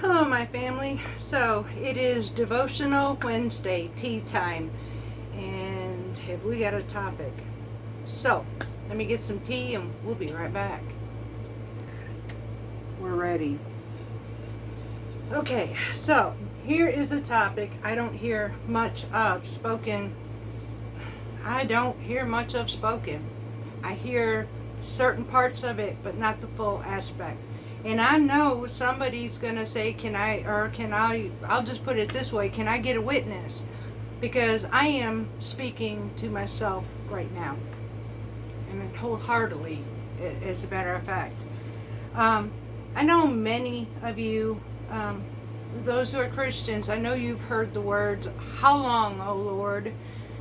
Hello, my family. So it is Devotional Wednesday, tea time, and have we got a topic? So let me get some tea and we'll be right back. We're ready. Okay, so here is a topic I don't hear much of spoken. I don't hear much of spoken. I hear certain parts of it, but not the full aspect. And I know somebody's going to say, I'll just put it this way, can I get a witness? Because I am speaking to myself right now. And wholeheartedly, as a matter of fact. I know many of you, those who are Christians, I know you've heard the words, "How long, O Lord?"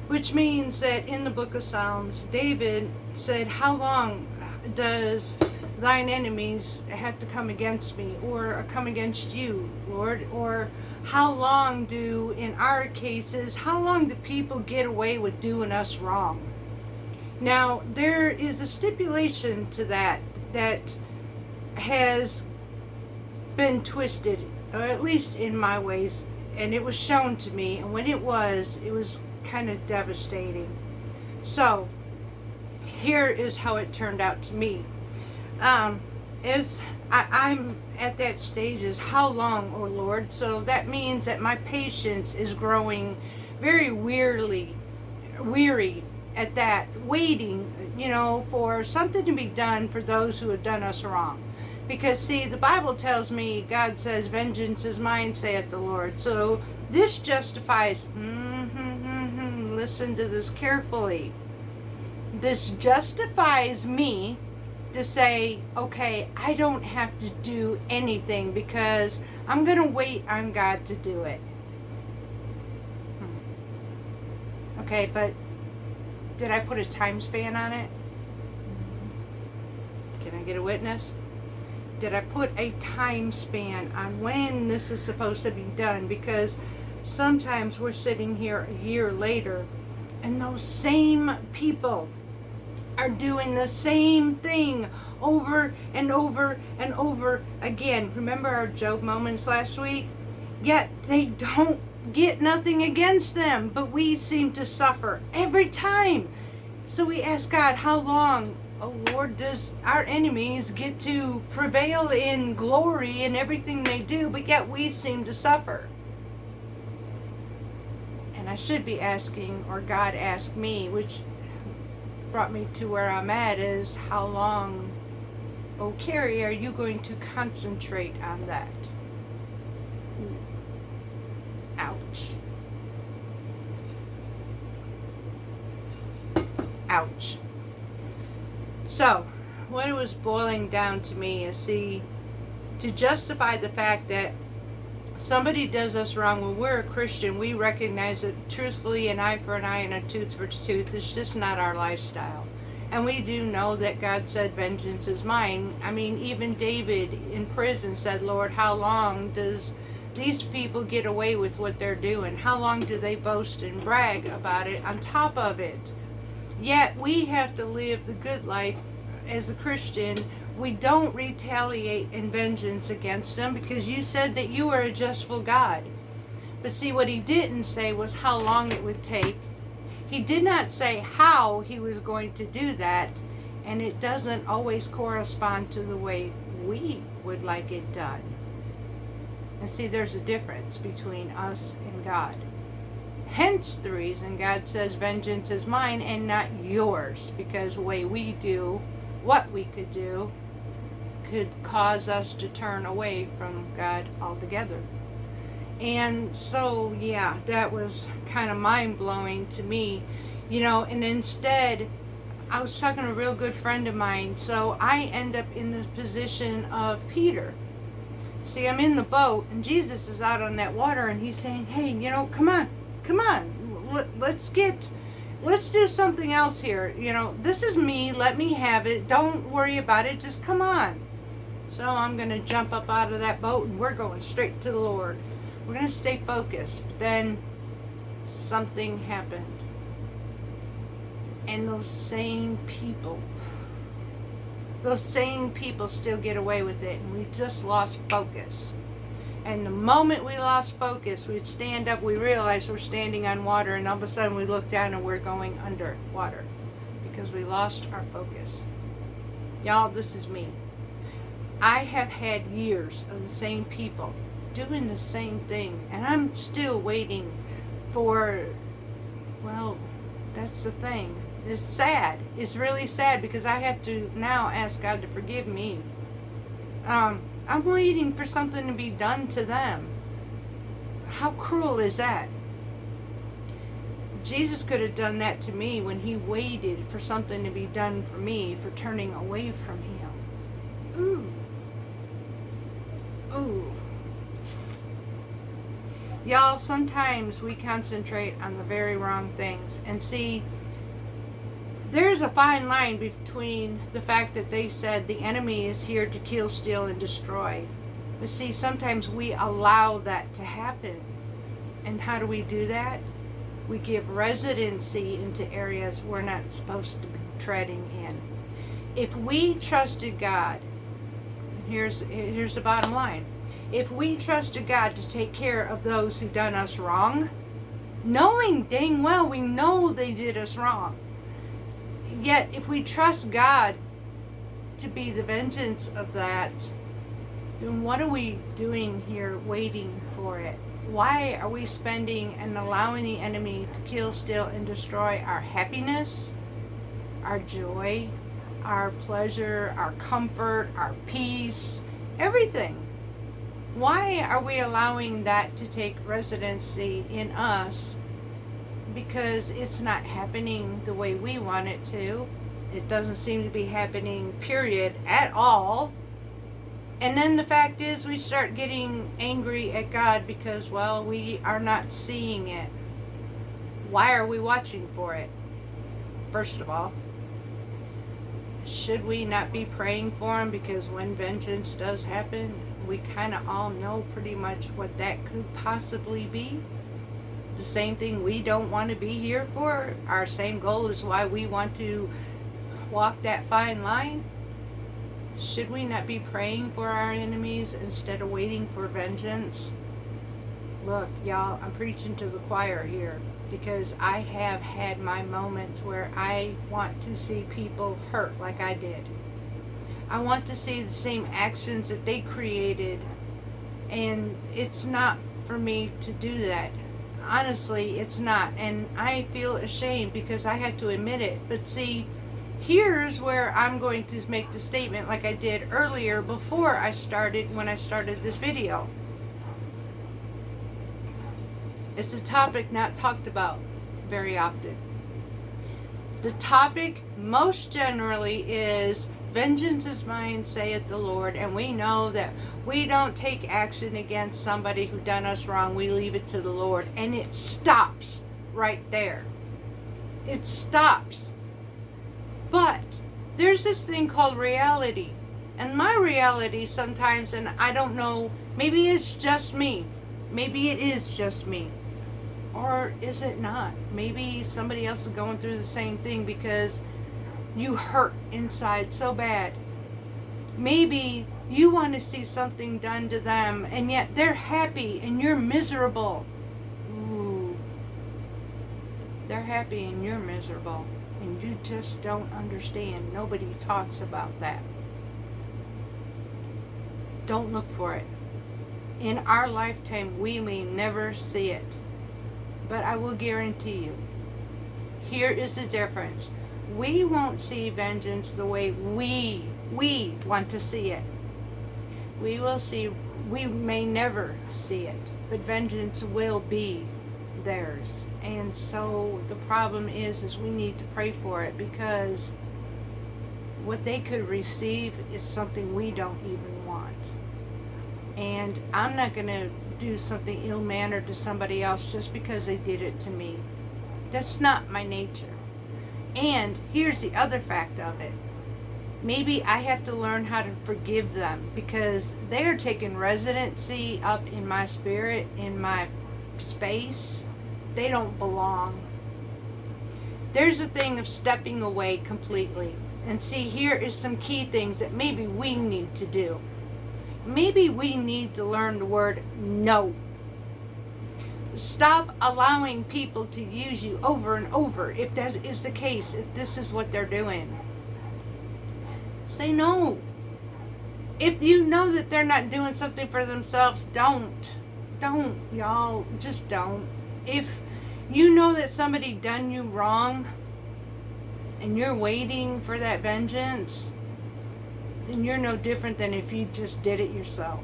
Which means that in the book of Psalms, David said, "How long does thine enemies have to come against me, or come against you, Lord?" Or how long in our cases, how long do people get away with doing us wrong? Now, there is a stipulation to that has been twisted, or at least in my ways, and it was shown to me, and when it was kind of devastating. So, here is how it turned out to me. As I'm at that stage is, how long, O Lord? So that means that my patience is growing very weary at that, waiting, for something to be done for those who have done us wrong. Because see, the Bible tells me, God says, "Vengeance is mine, saith the Lord." So this justifies, listen to this carefully. This justifies me to say, okay, I don't have to do anything because I'm going to wait on God to do it. Okay, but did I put a time span on it? Can I get a witness? Did I put a time span on when this is supposed to be done? Because sometimes we're sitting here a year later and those same people are doing the same thing over and over and over again. Remember our Job moments last week? Yet they don't get nothing against them, but we seem to suffer every time. So we ask God, how long, oh Lord, does our enemies get to prevail in glory in everything they do, but yet we seem to suffer? And I should be asking, or God asked me, which brought me to where I'm at, is, how long, oh Carrie, are you going to concentrate on that? Ouch. Ouch. So, what it was boiling down to me is, to justify the fact that somebody does us wrong, when we're a Christian, we recognize that truthfully, an eye for an eye and a tooth for a tooth is just not our lifestyle. And we do know that God said, "Vengeance is mine." I mean, even David in prison said, "Lord, how long does these people get away with what they're doing? How long do they boast and brag about it on top of it?" Yet we have to live the good life as a Christian. We don't retaliate in vengeance against them, because you said that you are a justful God. But see, what he didn't say was how long it would take. He did not say how he was going to do that, and it doesn't always correspond to the way we would like it done. And see, there's a difference between us and God. Hence the reason God says, "Vengeance is mine and not yours," because the way we do what we could do could cause us to turn away from God altogether. And so, yeah, that was kind of mind-blowing to me, and instead, I was talking to a real good friend of mine, so I end up in the position of Peter. See, I'm in the boat, and Jesus is out on that water, and he's saying, "Hey, come on, let's do something else here. This is me, let me have it, don't worry about it, just come on." So I'm going to jump up out of that boat, and we're going straight to the Lord. We're going to stay focused. But then something happened. And those same people still get away with it, and we just lost focus. And the moment we lost focus, we'd stand up, we realized we're standing on water, and all of a sudden we look down and we're going under water because we lost our focus. Y'all, this is me. I have had years of the same people doing the same thing, and I'm still waiting for, well, that's the thing. It's sad. It's really sad because I have to now ask God to forgive me. I'm waiting for something to be done to them. How cruel is that? Jesus could have done that to me when he waited for something to be done for me for turning away from him. Ooh. Ooh. Y'all, sometimes we concentrate on the very wrong things. And see, there's a fine line between the fact that they said the enemy is here to kill, steal, and destroy. But see, sometimes we allow that to happen. And how do we do that? We give residency into areas we're not supposed to be treading in. If we trusted God, here's the bottom line. If we trusted God to take care of those who done us wrong, knowing dang well we know they did us wrong, yet if we trust God to be the vengeance of that, then what are we doing here waiting for it? Why are we spending and allowing the enemy to kill, steal, and destroy our happiness, our joy, our pleasure, our comfort, our peace, everything? Why are we allowing that to take residency in us? Because it's not happening the way we want it to. It doesn't seem to be happening, period, at all. And then the fact is we start getting angry at God because, well, we are not seeing it. Why are we watching for it? First of all, should we not be praying for him? Because when vengeance does happen, we kind of all know pretty much what that could possibly be. The same thing we don't want to be here for. Our same goal is why we want to walk that fine line. Should we not be praying for our enemies instead of waiting for vengeance? Look, y'all, I'm preaching to the choir here because I have had my moments where I want to see people hurt like I did. I want to see the same actions that they created, and it's not for me to do that. Honestly, it's not, and I feel ashamed because I had to admit it. But see, here's where I'm going to make the statement like I did earlier when I started this video. It's a topic not talked about very often. The topic most generally is vengeance is mine, saith the Lord, and we know that we don't take action against somebody who done us wrong. We leave it to the Lord, and it stops right there. It stops. But there's this thing called reality. And my reality sometimes, and I don't know, maybe it's just me. Maybe it is just me. Or is it not? Maybe somebody else is going through the same thing because you hurt inside so bad. Maybe you want to see something done to them, and yet they're happy and you're miserable. Ooh. They're happy and you're miserable. And you just don't understand. Nobody talks about that. Don't look for it. In our lifetime, we may never see it. But I will guarantee you, here is the difference. We won't see vengeance the way we want to see it. We may never see it, but vengeance will be theirs. And so the problem is we need to pray for it, because what they could receive is something we don't even want. And I'm not going to do something ill-mannered to somebody else just because they did it to me. That's not my nature. And here's the other fact of it. Maybe I have to learn how to forgive them because they are taking residency up in my spirit, in my space. They don't belong. There's a thing of stepping away completely. And see, here is some key things that maybe we need to do. maybe we need to learn the word no. Stop allowing people to use you over and over. If that is the case, if this is what they're doing, say no. If you know that they're not doing something for themselves, don't, y'all, just don't. If you know that somebody done you wrong and you're waiting for that vengeance, then you're no different than if you just did it yourself.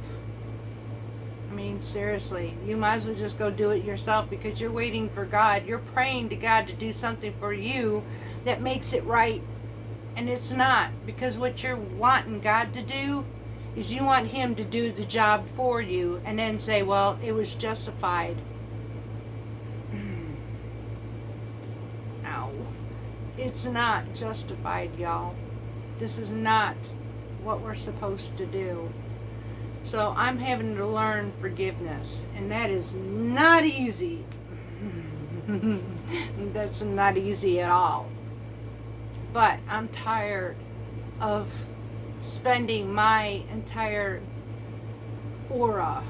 I mean, seriously, you might as well just go do it yourself, because you're waiting for God. You're praying to God to do something for you that makes it right. And it's not, because what you're wanting God to do is you want Him to do the job for you and then say, well, it was justified. No, it's not justified, y'all. This is not what we're supposed to do. So I'm having to learn forgiveness, and that is not easy. That's not easy at all. But I'm tired of spending my entire aura,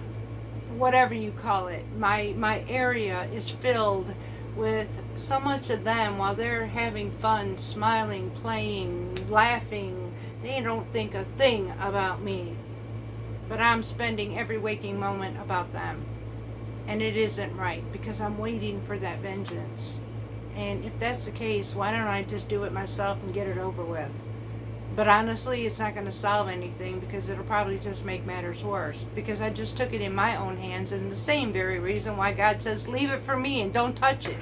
whatever you call it, my area is filled with so much of them while they're having fun, smiling, playing, laughing. They don't think a thing about me. But I'm spending every waking moment about them. And it isn't right, because I'm waiting for that vengeance. And if that's the case, why don't I just do it myself and get it over with? But honestly, it's not going to solve anything, because it'll probably just make matters worse. Because I just took it in my own hands, and the same very reason why God says, leave it for me and don't touch it.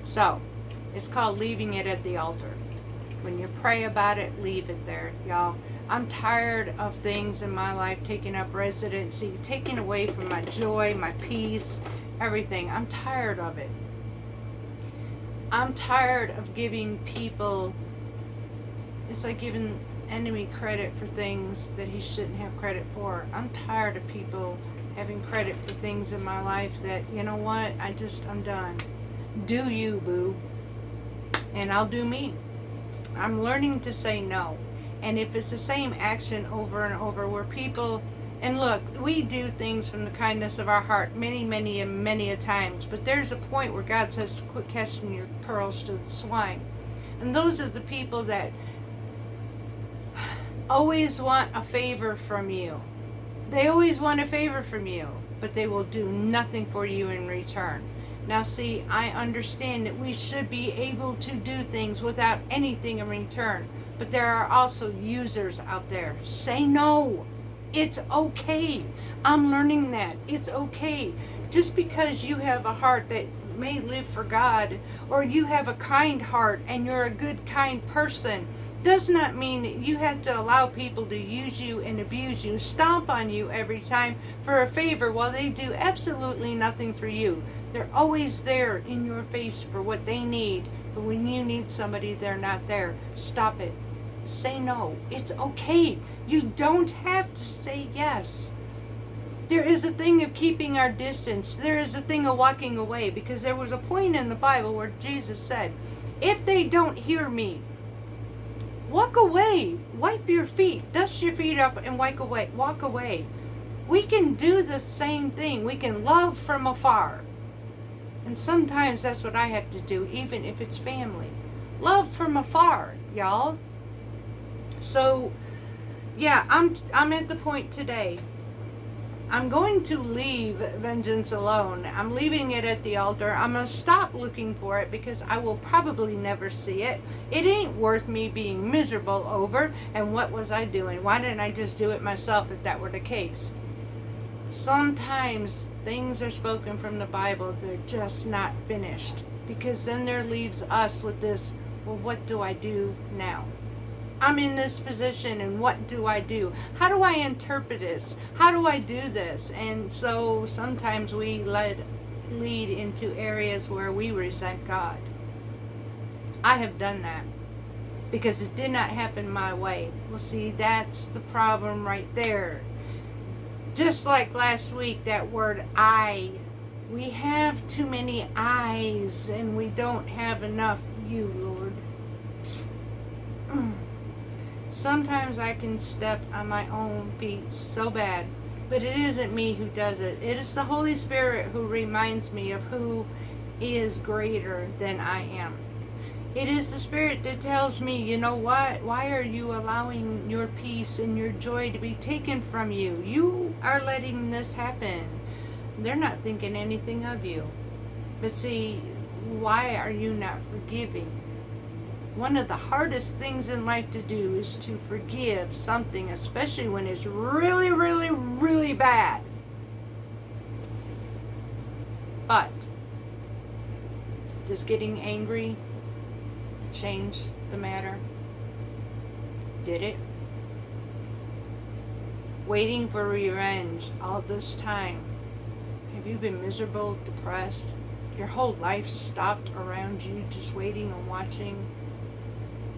So, it's called leaving it at the altar. When you pray about it, leave it there, y'all. I'm tired of things in my life taking up residency, taking away from my joy, my peace, everything. I'm tired of it. I'm tired of giving people, it's like giving enemy credit for things that he shouldn't have credit for. I'm tired of people having credit for things in my life that, you know what, I'm done. Do you, boo. And I'll do me. I'm learning to say no. And if it's the same action over and over where people, and look, we do things from the kindness of our heart many a times, but there's a point where God says, quit casting your pearls to the swine. And those are the people that always want a favor from you. They always want a favor from you, but they will do nothing for you in return. Now see, I understand that we should be able to do things without anything in return. But there are also users out there. Say no. It's okay. I'm learning that. It's okay. Just because you have a heart that may live for God, or you have a kind heart and you're a good, kind person, does not mean that you have to allow people to use you and abuse you, stomp on you every time for a favor while they do absolutely nothing for you. They're always there in your face for what they need, but when you need somebody, they're not there. Stop it. Say no. It's okay. You don't have to say yes. There is a thing of keeping our distance. There is a thing of walking away, because there was a point in the Bible where Jesus said, if they don't hear me, walk away. Wipe your feet. Dust your feet up and walk away. We can do the same thing. We can love from afar. And sometimes that's what I have to do, even if it's family. Love from afar, y'all. So, yeah, I'm at the point today. I'm going to leave vengeance alone. I'm leaving it at the altar. I'm going to stop looking for it, because I will probably never see it. It ain't worth me being miserable over. And what was I doing? Why didn't I just do it myself if that were the case? Sometimes things are spoken from the Bible. They're just not finished. Because then there leaves us with this, well, what do I do now? I'm in this position, and what do I do? How do I interpret this? How do I do this? And so sometimes we lead into areas where we resent God. I have done that because it did not happen my way. Well, see, that's the problem right there. Just like last week, that word I. We have too many I's, and we don't have enough you, Lord. Sometimes I can step on my own feet so bad, but it isn't me who does it. It is the Holy Spirit who reminds me of who is greater than I am. It is the Spirit that tells me, you know what? Why are you allowing your peace and your joy to be taken from you? You are letting this happen. They're not thinking anything of you. But see, why are you not forgiving? One of the hardest things in life to do is to forgive something, especially when it's really, really, really bad. But does getting angry change the matter? Did it? Waiting for revenge all this time. Have you been miserable, depressed? Your whole life stopped around you, just waiting and watching?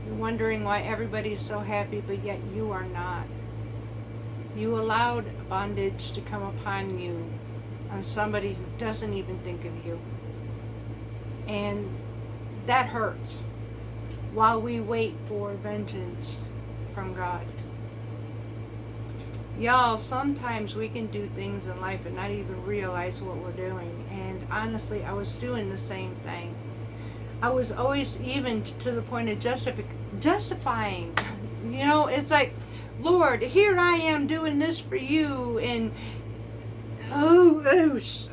You're wondering why everybody's so happy, but yet you are not. You allowed bondage to come upon you on somebody who doesn't even think of you. And that hurts while we wait for vengeance from God. Y'all, sometimes we can do things in life and not even realize what we're doing. And honestly, I was doing the same thing. I was always even to the point of justifying. You know, it's like, Lord, here I am doing this for you. And,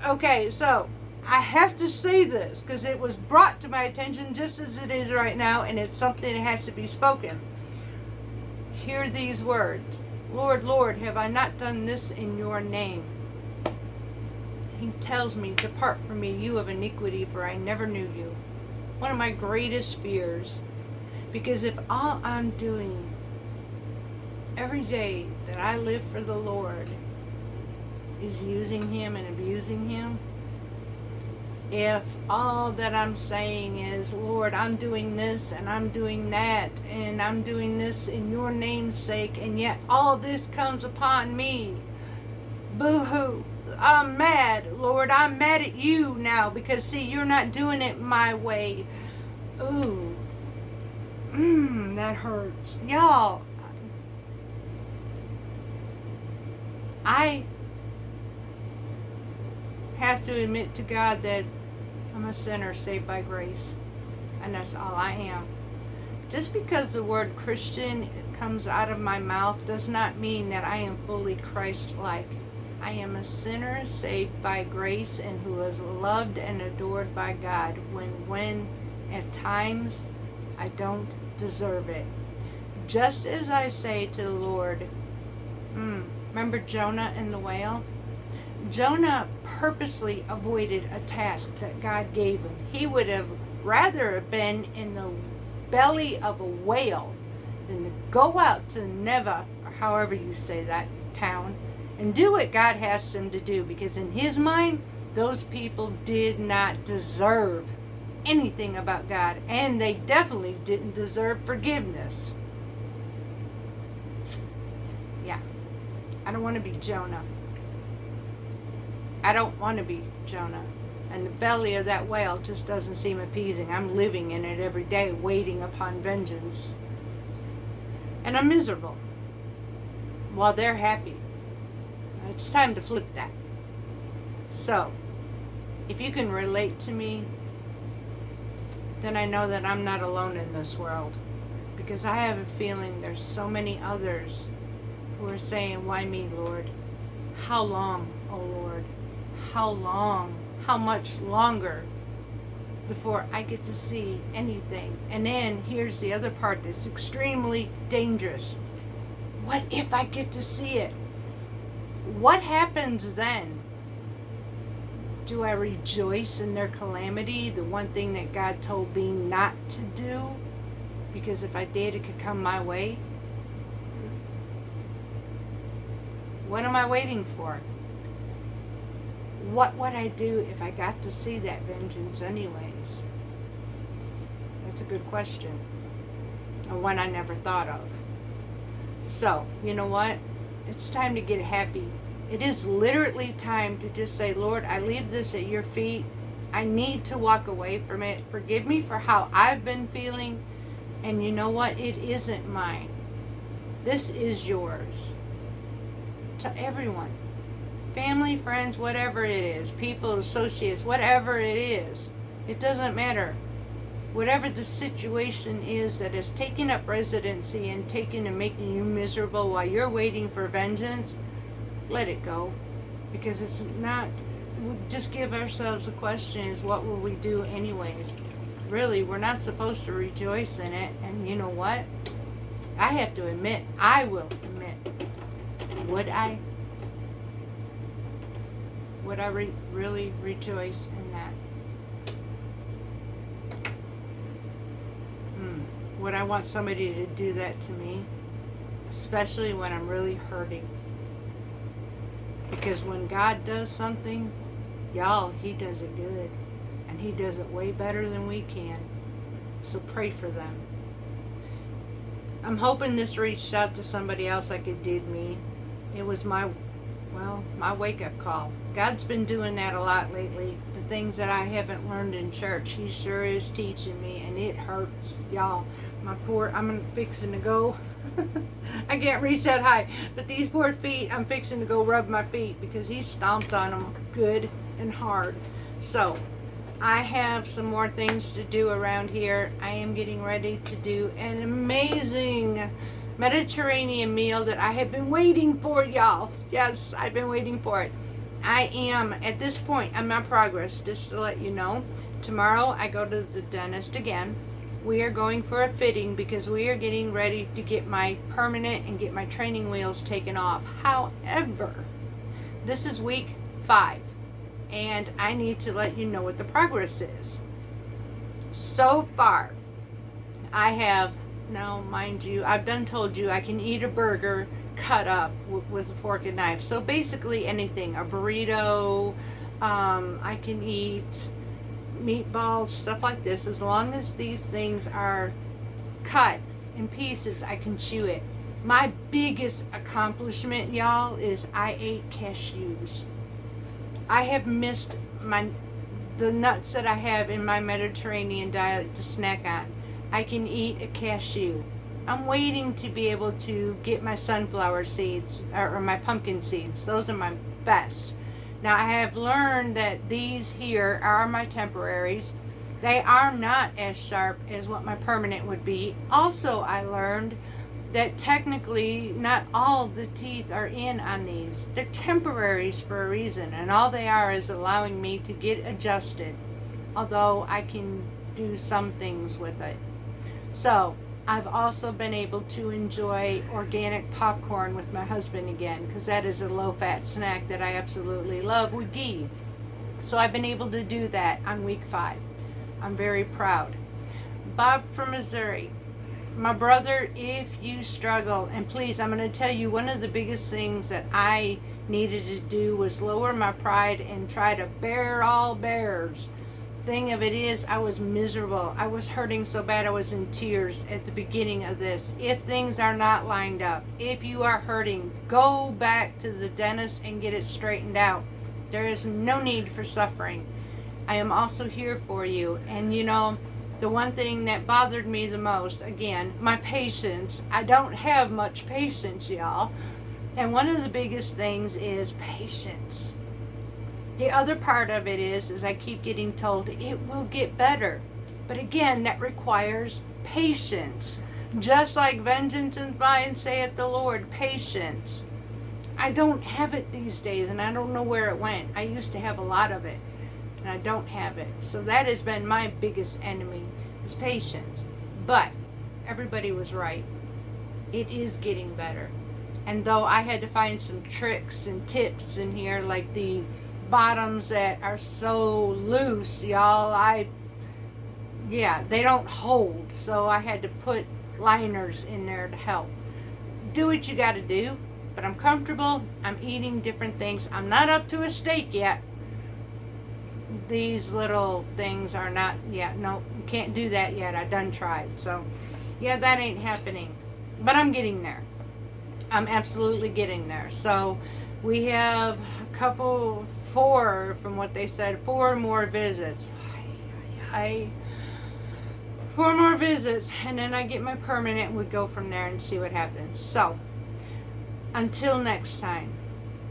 okay, so I have to say this because it was brought to my attention just as it is right now, and it's something that has to be spoken. Hear these words. Lord, Lord, have I not done this in your name? He tells me, depart from me, you of iniquity, for I never knew you. One of my greatest fears. Because if all I'm doing every day that I live for the Lord is using Him and abusing Him, if all that I'm saying is, Lord, I'm doing this and I'm doing that and I'm doing this in your name's sake, and yet all this comes upon me, boo-hoo, I'm mad, Lord, I'm mad at you now because, see, you're not doing it my way. Ooh, that hurts. Y'all, I have to admit to God that I'm a sinner saved by grace, and that's all I am. Just because the word Christian comes out of my mouth does not mean that I am fully Christ-like. I am a sinner saved by grace and who is loved and adored by God when at times I don't deserve it. Just as I say to the Lord, remember Jonah and the whale? Jonah purposely avoided a task that God gave him. He would have rather have been in the belly of a whale than to go out to Nineveh, or however you say that town, and do what God asked him to do, because in his mind, those people did not deserve anything about God, and they definitely didn't deserve forgiveness. Yeah, I don't want to be Jonah. I don't want to be Jonah. And the belly of that whale just doesn't seem appeasing. I'm living in it every day, waiting upon vengeance. And I'm miserable while they're happy. It's time to flip that. So, if you can relate to me, then I know that I'm not alone in this world. Because I have a feeling there's so many others who are saying, why me, Lord? How long, oh Lord? How long? How much longer before I get to see anything? And then here's the other part that's extremely dangerous. What if I get to see it? What happens then? Do I rejoice in their calamity, the one thing that God told me not to do? Because if I did, it could come my way. What am I waiting for? What would I do if I got to see that vengeance anyways? That's a good question. And one I never thought of. So, you know what? It's time to get happy. It is literally time to just say, Lord, I leave this at your feet. I need to walk away from it. Forgive me for how I've been feeling. And you know what? It isn't mine. This is yours. To everyone. Family, friends, whatever it is. People, associates, whatever it is. It doesn't matter. Whatever the situation is that is taking up residency and making you miserable while you're waiting for vengeance, let it go. Because it's not, just give ourselves the question is, what will we do anyways? Really, we're not supposed to rejoice in it. And you know what? I have to admit, I will admit, would I really rejoice in that? Would I want somebody to do that to me? Especially when I'm really hurting. Because when God does something, y'all, He does it good. And He does it way better than we can. So pray for them. I'm hoping this reached out to somebody else like it did me. It was my wake-up call. God's been doing that a lot lately. The things that I haven't learned in church, He sure is teaching me, and it hurts, y'all. I'm fixing to go. I can't reach that high, but these poor feet, I'm fixing to go rub my feet because He stomped on them good and hard. So, I have some more things to do around here. I am getting ready to do an amazing Mediterranean meal that I have been waiting for, y'all. Yes, I've been waiting for it. I am, at this point, I'm in progress, just to let you know. Tomorrow, I go to the dentist again. We are going for a fitting because we are getting ready to get my permanent and get my training wheels taken off. However, this is week 5. And I need to let you know what the progress is. So far, I have, now mind you, I've done told you I can eat a burger cut up with a fork and knife. So basically anything, a burrito, I can eat meatballs, stuff like this. As long as these things are cut in pieces, I can chew it. My biggest accomplishment, y'all, is I ate cashews. I have missed the nuts that I have in my Mediterranean diet to snack on. I can eat a cashew. I'm waiting to be able to get my sunflower seeds or my pumpkin seeds. Those are my best. Now I have learned that these here are my temporaries. They are not as sharp as what my permanent would be. Also, I learned that technically not all the teeth are in on these. They're temporaries for a reason, and all they are is allowing me to get adjusted, although I can do some things with it. So I've also been able to enjoy organic popcorn with my husband again, because that is a low-fat snack that I absolutely love with ghee. So I've been able to do that on week 5. I'm very proud. Bob from Missouri. My brother, if you struggle, and please, I'm going to tell you, one of the biggest things that I needed to do was lower my pride and try to bear all bears. Thing of it is, I was miserable. I was hurting so bad I was in tears at the beginning of this. If things are not lined up, if you are hurting, go back to the dentist and get it straightened out. There is no need for suffering. I am also here for you. And you know, the one thing that bothered me the most, again, my patience. I don't have much patience, y'all. And one of the biggest things is patience. The other part of it is I keep getting told it will get better. But again, that requires patience. Just like vengeance is mine, saith the Lord, patience. I don't have it these days, and I don't know where it went. I used to have a lot of it, and I don't have it. So that has been my biggest enemy, is patience. But everybody was right. It is getting better. And though I had to find some tricks and tips in here, like the bottoms that are so loose, y'all, they don't hold. So I had to put liners in there to help. Do what you got to do. But I'm comfortable. I'm eating different things. I'm not up to a steak yet. These little things are not yet. No, you can't do that yet. I done tried. So, yeah, that ain't happening. But I'm getting there. I'm absolutely getting there. So, we have a couple, 4 from what they said, 4 more visits. 4 more visits, and then I get my permanent, and we go from there and see what happens. So, until next time,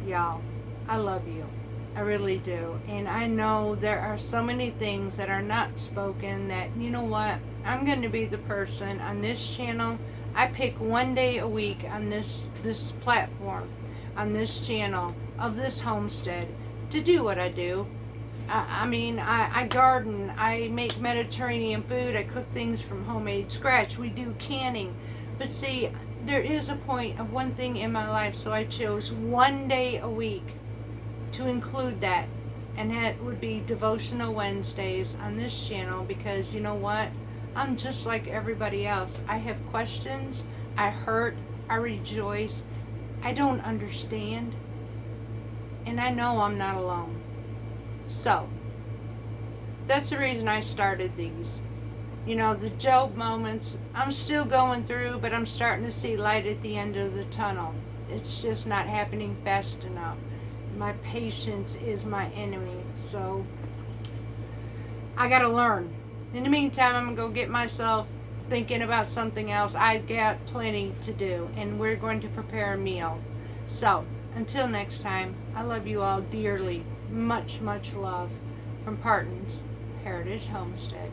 y'all, I love you. I really do. And I know there are so many things that are not spoken that, you know what, I'm going to be the person on this channel. I pick one day a week on this platform, on this channel of this homestead, to do what I do. I garden, I make Mediterranean food, I cook things from homemade scratch, we do canning. But see, there is a point of one thing in my life, so I chose one day a week to include that. And that would be Devotional Wednesdays on this channel, because you know what? I'm just like everybody else. I have questions, I hurt, I rejoice, I don't understand, and I know I'm not alone. So, that's the reason I started these. You know, the Job moments, I'm still going through, but I'm starting to see light at the end of the tunnel. It's just not happening fast enough. My patience is my enemy, so I gotta learn. In the meantime, I'm gonna go get myself thinking about something else. I've got plenty to do, and we're going to prepare a meal. So, until next time, I love you all dearly. Much, much love from Parton's Heritage Homestead.